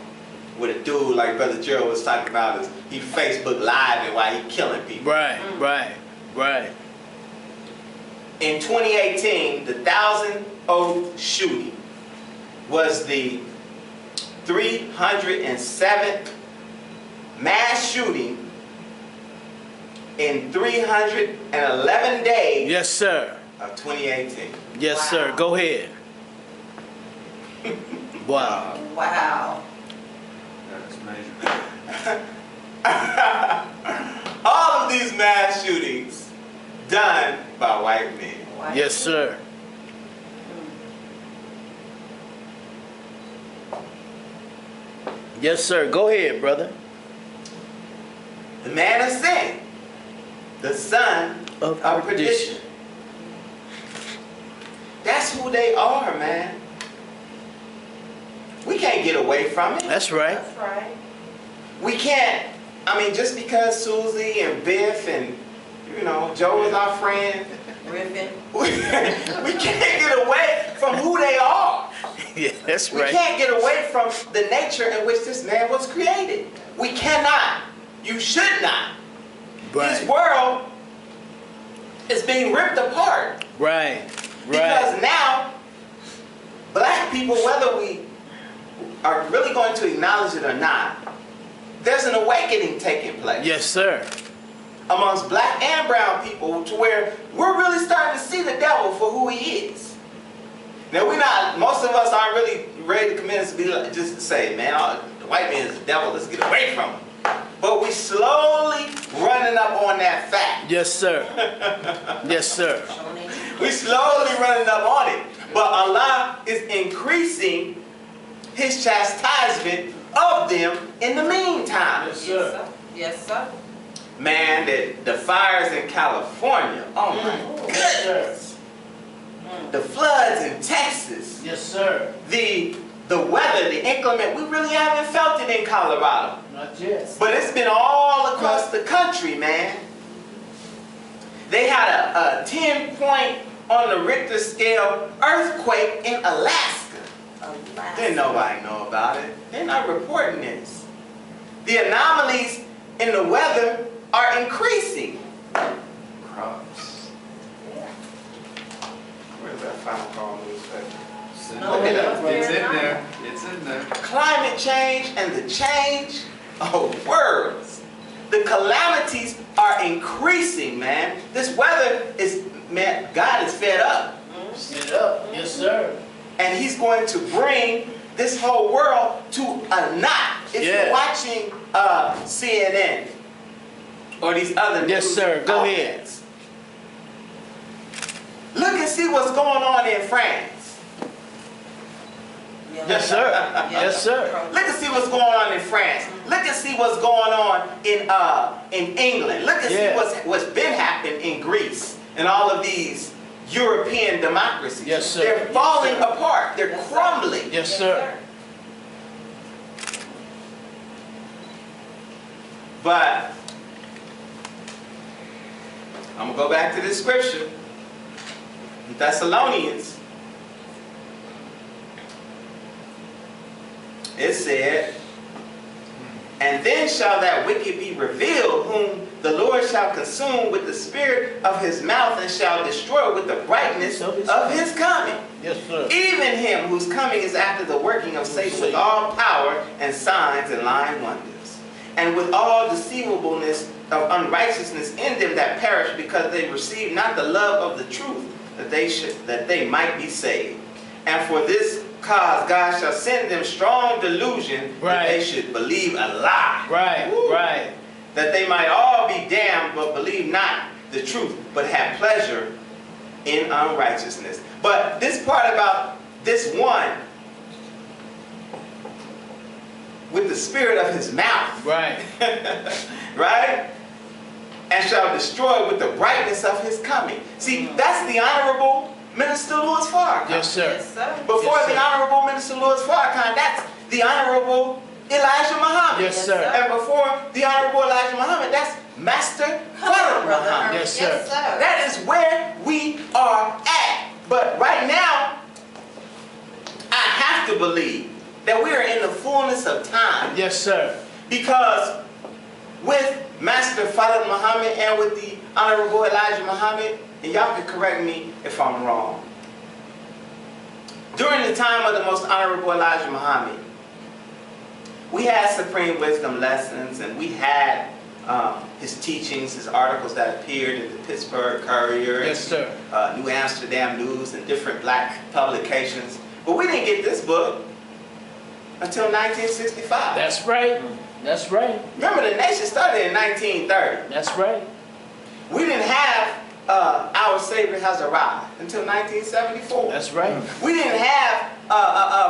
With a dude like Brother Gerald was talking about, is he Facebook Live and while he killing people. Right, right, right. In 2018, the Thousand Oaks shooting was the 307th mass shooting in 311 days Yes, sir. of 2018. Yes, Wow. sir. Go ahead. Wow. Wow. That's amazing. All of these mass shootings done by white men. Wow. Yes, sir. Yes, sir. Go ahead, brother. The man of sin, the son Of of perdition. That's who they are, man. We can't get away from it. That's right. That's right. We can't. I mean, just because Susie and Biff and, you know, Joe is our friend, Riffin. we can't get away from who they are. Yeah, that's We right. can't get away from the nature in which this man was created. We cannot. You should not. Right. This world is being ripped apart. Right. Because now, black people, whether we are really going to acknowledge it or not, there's an awakening taking place. Yes, sir. Amongst black and brown people, to where we're really starting to see the devil for who he is. Now most of us aren't really ready to commit to be like, just to say, man, the white man is the devil, let's get away from him. But we slowly running up on that fact. Yes, sir. Yes, sir. We slowly running up on it. But Allah is increasing his chastisement of them in the meantime. Yes, sir. Yes, sir. Man, the fires in California, oh my goodness. The floods in Texas. Yes, sir. The weather, the inclement, we really haven't felt it in Colorado. Not yet. But it's been all across the country, man. They had a 10-point on the Richter scale earthquake in Alaska. Didn't nobody know about it. They're not reporting this. The anomalies in the weather are increasing. Crops. Where's that final call newspaper? No, Look at that. It's in there. It's in there. Climate change and the change of words. The calamities are increasing, man. This weather is, man, God is fed up. Sit up. Yes, sir. And he's going to bring this whole world to a knot. If you're watching CNN or these other Yes, news sir. Go outlets, ahead. look and see what's going on in France. Yes, sir. Yes, sir. Look and see what's going on in France. Look and see what's going on in England. Look and see what's been happening in Greece and all of these European democracies. Yes, sir. They're falling Yes, sir. apart. They're crumbling. Yes, sir. But I'm going to go back to this scripture. In Thessalonians. It said, and then shall that wicked be revealed, whom the Lord shall consume with the spirit of his mouth, and shall destroy with the brightness of his coming. Yes, sir. Even him whose coming is after the working of Satan with all power and signs and lying wonders, and with all deceivableness of unrighteousness in them that perish, because they receive not the love of the truth, that they might be saved. And for this cause God shall send them strong delusion that they should believe a lie. Right. Woo. Right. That they might all be damned, but believe not the truth, but have pleasure in unrighteousness. But this part about this one with the spirit of his mouth. Right. Right? And shall destroy with the brightness of his coming. See, that's the Honorable Minister Louis Farrakhan. Yes, sir. Yes, sir. Before Yes, the sir. Honorable Minister Louis Farrakhan, that's the Honorable Elijah Muhammad. Yes, sir. And before the Honorable Elijah Muhammad, that's Master Father Brother Muhammad. Yes, sir. Yes, sir. That is where we are at. But right now, I have to believe that we are in the fullness of time. Yes, sir. Because with Master Father Muhammad and with the Honorable Elijah Muhammad, and y'all can correct me if I'm wrong, during the time of the most Honorable Elijah Muhammad, we had Supreme Wisdom lessons, and we had his teachings, his articles that appeared in the Pittsburgh Courier, Yes, sir. New Amsterdam News, and different black publications. But we didn't get this book until 1965. That's right. That's right. Remember, the nation started in 1930. That's right. We didn't have Our Savior Has Arrived until 1974. That's right. We didn't have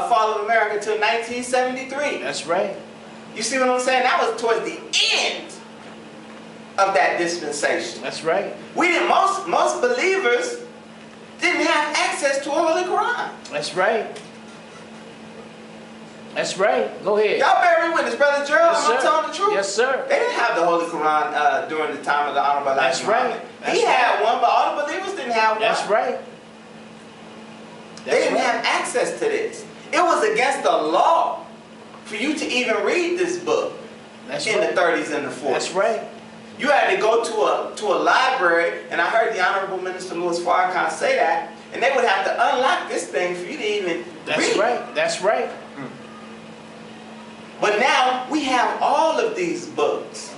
Fall of America until 1973. That's right. You see what I'm saying? That was towards the end of that dispensation. That's right. We didn't. Most believers didn't have access to a Holy Quran. That's right. That's right. Go ahead. Y'all bear me witness, Brother Gerald. Yes, I'm sir. telling the truth. Yes, sir. They didn't have the Holy Quran during the time of the Honorable Elijah That's right. Muhammad. That's He right. had one, but all the believers didn't have one. That's right. They didn't have access to this. It was against the law for you to even read this book in the 30s and the 40s. That's right. You had to go to a library, and I heard the Honorable Minister Louis Farrakhan say that, and they would have to unlock this thing for you to even read. That's right. That's right. But now we have all of these books.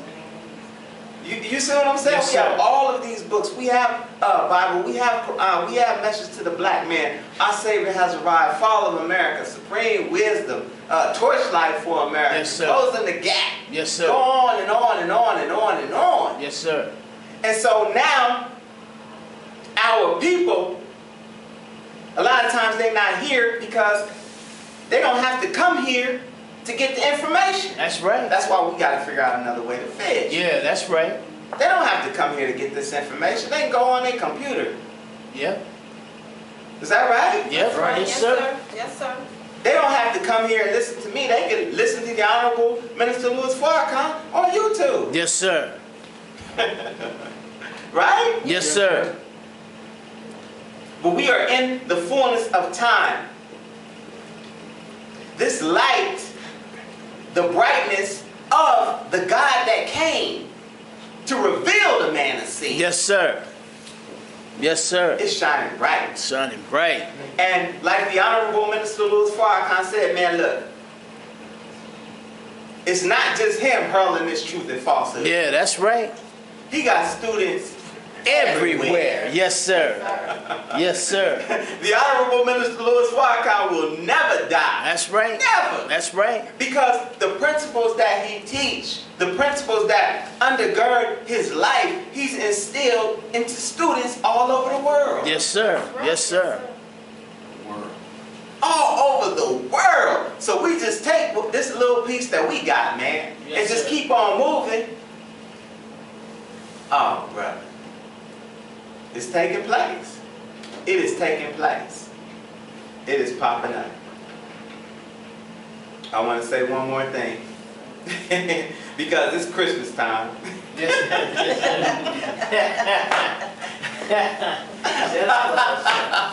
You see what I'm saying? Yes, we have sir. all of these books. We have Bible. We have Message to the Black Man. Our Savior has arrived. Fall of America. Supreme Wisdom. Torchlight for America. Yes, sir. Closing the Gap. Yes, sir. Go on and on and on and on and on. Yes, sir. And so now, our people, a lot of times they're not here because they don't have to come here to get the information. That's right. That's why we got to figure out another way to fish. Yeah, that's right. They don't have to come here to get this information. They can go on their computer. Yep. Is that right? Yep. Right. Yes, sir. Yes, sir. They don't have to come here and listen to me. They can listen to the Honorable Minister Louis Farrakhan on YouTube. Yes, sir. Right? Yes, sir. But we are in the fullness of time. This light, the brightness of the God that came to reveal the man of sin, Yes, sir. Yes, sir. is shining bright. Shining bright. And like the Honorable Minister Louis Farrakhan said, man, look, it's not just him hurling this truth and falsehood. Yeah, that's right. He got students Everywhere. Yes, sir. Yes, sir. The Honorable Minister Louis Farrakhan will never die. That's right. Never. That's right. Because the principles that he teach, the principles that undergird his life, he's instilled into students all over the world. Yes, sir. Yes, sir. All over the world. So we just take this little piece that we got, man, Yes, and just sir. keep on moving. Oh, brother. It's taking place. It is taking place. It is popping up. I want to say one more thing. Because it's Christmas time.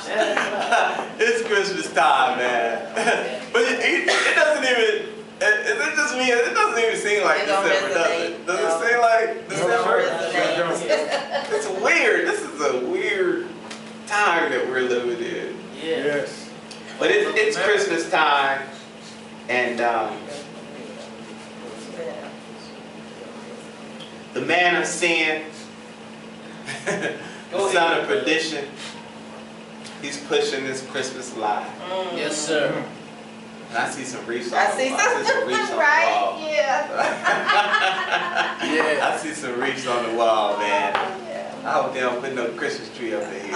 It's Christmas time, man. But it doesn't even, is it just me? It doesn't even seem like It don't December, does resonate. it? Does No. it seem like December? resonate. It's weird. This is a weird time that we're living in. Yes. But it's Christmas time, and the man of sin, the son of perdition, he's pushing this Christmas lie. Yes, sir. And I see some reefs on I the see wall. some, Reefs on right? the wall. Yeah. Yeah. I see some reefs on the wall, man. Yeah. I hope they don't put no Christmas tree up in here.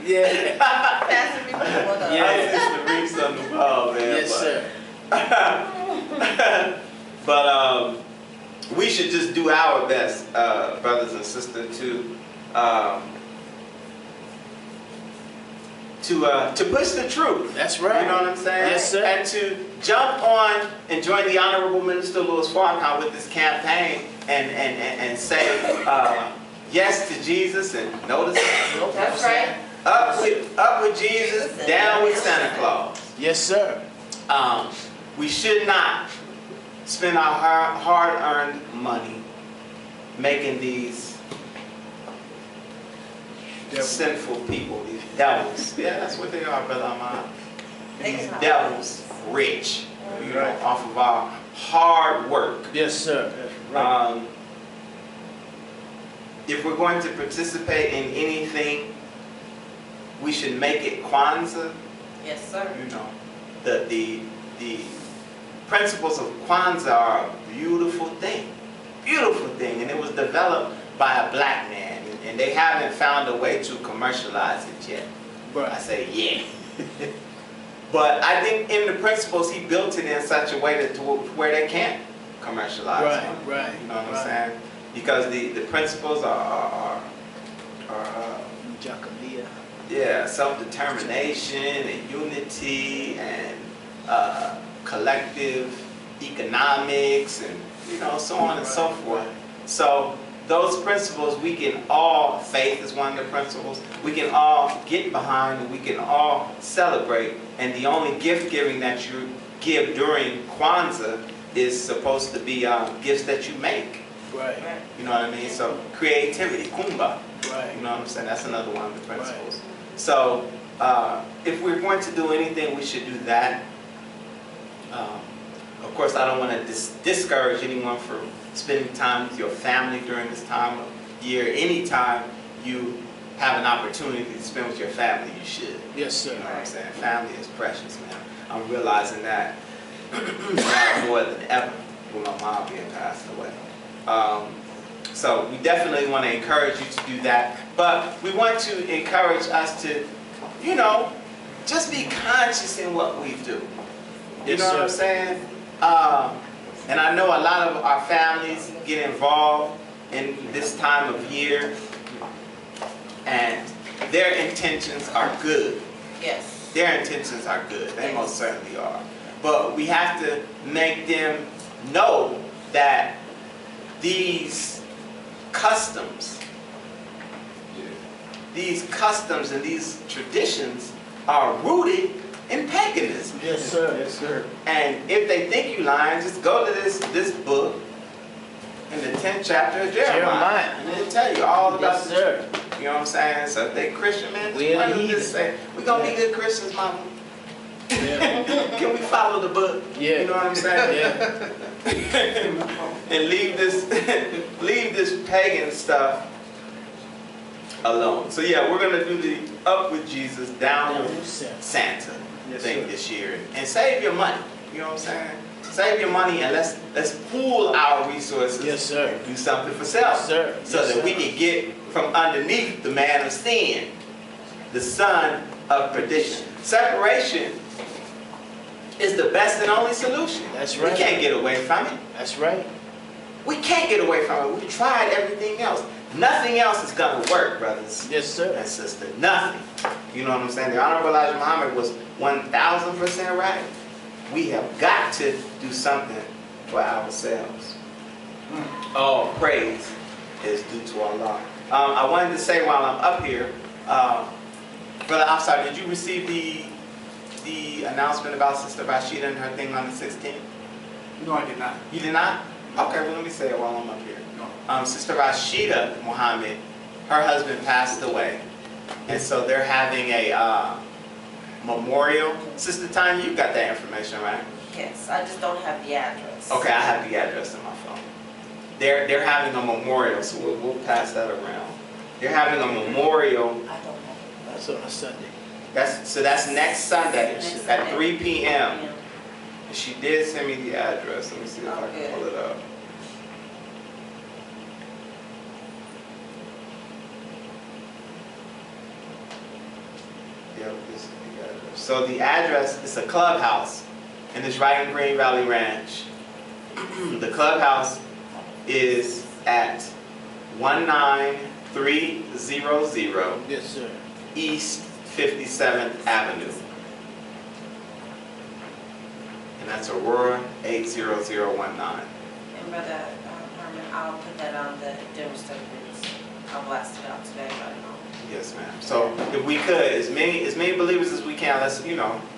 Yeah. Pastor me one up. I see some reefs on the wall, man. Yes, sir. But we should just do our best, brothers and sisters, to push the truth. That's right. You know what I'm saying? Yes, sir. And to jump on and join the Honorable Minister Louis Farrakhan with this campaign and say yes to Jesus and no to Santa. That's right. Up with Jesus, down with Santa Claus. Yes, sir. We should not spend our hard-earned money making these sinful people, these devils. Yeah, that's what they are, Brother Ahmad. These devils rich, you know, off of our hard work. Yes, sir. If we're going to participate in anything, we should make it Kwanzaa. Yes, sir. You know, the principles of Kwanzaa are a beautiful thing, and it was developed by a black man, and they haven't found a way to commercialize it yet. Right. I say yeah. But I think in the principles he built it in such a way that to where they can't commercialize Right, it. right, You know what right. I'm saying? Because the principles are Jacobia. yeah, self-determination and unity and collective economics and, you know, so on and so forth. So those principles we can all, faith is one of the principles, we can all get behind and we can all celebrate. And the only gift giving that you give during Kwanzaa is supposed to be gifts that you make. Right. You know what I mean? So creativity, kumba. Right. You know what I'm saying? That's another one of the principles. Right. So if we're going to do anything, we should do that. Of course, I don't want to discourage anyone from spending time with your family during this time of year. Anytime you have an opportunity to spend with your family, you should. Yes, sir. You know what I'm saying? Family is precious, man. I'm realizing that now more than ever with my mom being passed away. So we definitely want to encourage you to do that. But we want to encourage us to, you know, just be conscious in what we do. You know what I'm saying? And I know a lot of our families get involved in this time of year, and their intentions are good. Yes. Their intentions are good. They most certainly are. But we have to make them know that these customs and these traditions are rooted in paganism. Yes, sir. Yes, sir. And if they think you lying, just go to this book in the 10th chapter of Jeremiah. And it'll tell you all about yes, sir. You know what I'm saying? So if they Christian, man, just say, we're going to be good Christians, mama. Yeah. Can we follow the book? Yeah. You know what I'm saying? Yeah. And leave this pagan stuff alone. So yeah, we're going to do the up with Jesus, down with Santa thing this year. And save your money. You know what I'm saying? Save your money and let's pool our resources. Yes, sir. And do something for self. Yes, sir. So yes, that sir. we can get from underneath the man of sin, the son of perdition. Separation is the best and only solution. That's right. We can't get away from it. That's right. We can't get away from it. We've tried everything else. Nothing else is going to work, brothers. Yes, sir. And sisters. Nothing. You know what I'm saying? The Honorable Elijah Muhammad was 1,000% right. We have got to do something for ourselves. All praise is due to Allah. I wanted to say while I'm up here, Brother Afsar, did you receive the announcement about Sister Rashida and her thing on the 16th? No, I did not. You did not? Okay, well let me say it while I'm up here. No. Sister Rashida Muhammad, her husband passed away. And so they're having a memorial. Sister Tanya, you got that information, right? Yes, I just don't have the address. Okay, I have the address in my phone. They're having a memorial, so we'll pass that around. They're having a memorial. I don't know. That's on a Sunday. That's next Sunday Next at Sunday. 3 p.m. She did send me the address. Let me see if I Okay. can pull it up. Yep, this is the address. So the address is a clubhouse, and it's right in Green Valley Ranch. The clubhouse is at 19300 Yes, sir. East 57th Avenue. And that's Aurora 80019. And Brother Herman, I'll put that on the dinner service. I'll blast it out to everybody. Yes, ma'am. So if we could, as many believers as we can, let's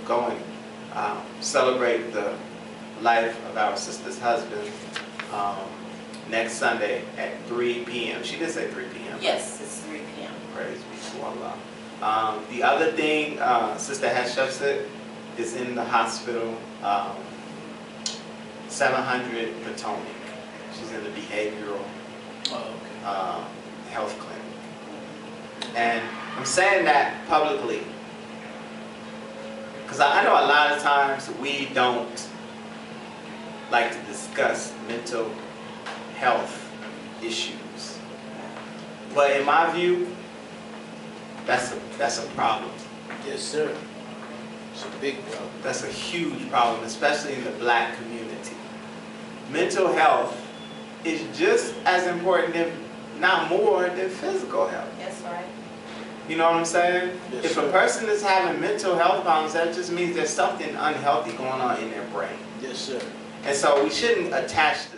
go and celebrate the life of our sister's husband next Sunday at 3 p.m. She did say 3 p.m. Yes, it's 3 p.m. Praise be to Allah. The other thing, Sister Hatshepsut is in the hospital, 700 Potomac. She's in the behavioral health clinic. And I'm saying that publicly because I know a lot of times we don't like to discuss mental health issues. But in my view, that's a problem. Yes, sir. It's a big problem. That's a huge problem, especially in the black community. Mental health is just as important, if not more, than physical health. That's right. You know what I'm saying? Yes, If sir. a person is having mental health problems, that just means there's something unhealthy going on in their brain. Yes, sir. And so we shouldn't attach the